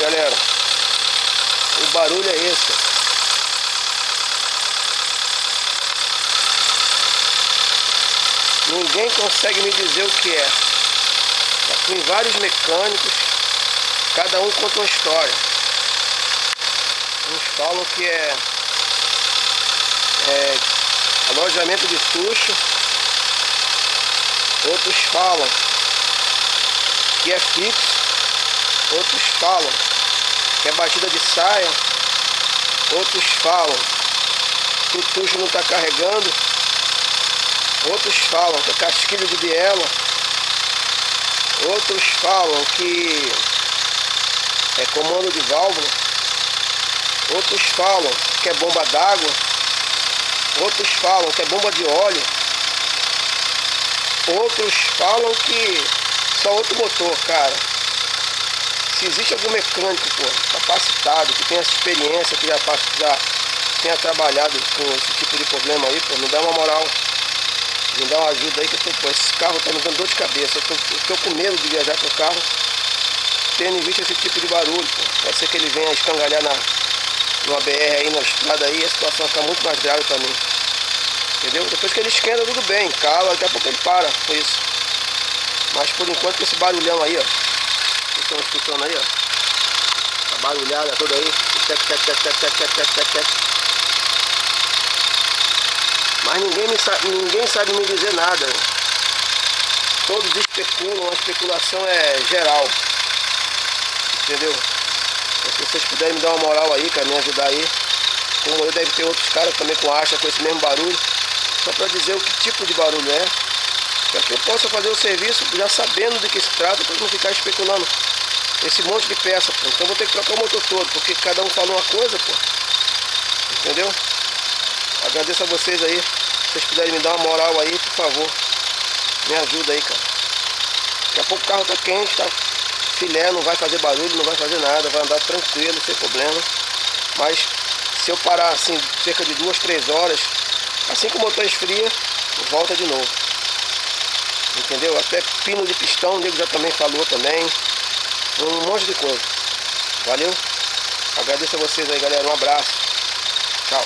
galera. O barulho é esse. Ninguém consegue me dizer o que é. Já fui em vários mecânicos, cada um conta uma história. Uns falam que é alojamento de tucho. Outros falam que é fixo. Outros falam que é batida de saia. Outros falam que o tucho não está carregando. Outros falam que é casquilho de biela. Outros falam que é comando de válvula. Outros falam que é bomba d'água. Outros falam que é bomba de óleo. Outros falam que só outro motor, cara. Se existe algum mecânico, pô, capacitado, que tenha essa experiência, que já tenha trabalhado com esse tipo de problema aí, pô, me dá uma moral. Me dá uma ajuda aí, que esse carro tá me dando dor de cabeça. Eu tô com medo de viajar com o carro, tendo em vista esse tipo de barulho, pô. Pode ser que ele venha escangalhar numa BR aí, na estrada aí, a situação fica muito mais grave pra mim. Entendeu? Depois que ele esquenta, tudo bem, cala, daqui a pouco ele para com isso. Mas por enquanto, esse barulhão aí, ó. Vocês estão escutando aí, ó. A barulhada toda aí. Tec, tec, tec, tec, tec, tec, tec, tec, tec. Mas ninguém sabe me dizer nada. Todos especulam, a especulação é geral. Entendeu? Se vocês puderem me dar uma moral aí, cara, me ajudar aí. Como eu, deve ter outros caras também com acha com esse mesmo barulho. Só para dizer o que tipo de barulho é. Para que eu possa fazer o serviço já sabendo de que se trata, para não ficar especulando esse monte de peça, pô. Então eu vou ter que trocar o motor todo, porque cada um fala uma coisa, pô. Entendeu? Agradeço a vocês aí. Se vocês puderem me dar uma moral aí, por favor. Me ajuda aí, cara. Daqui a pouco o carro tá quente, tá filé, não vai fazer barulho, não vai fazer nada, vai andar tranquilo, sem problema. Mas se eu parar assim, cerca de 2, 3 horas, assim que o motor esfria, volta de novo. Entendeu? Até pino de pistão, o nego já também falou também. Um monte de coisa. Valeu? Agradeço a vocês aí, galera. Um abraço. Tchau.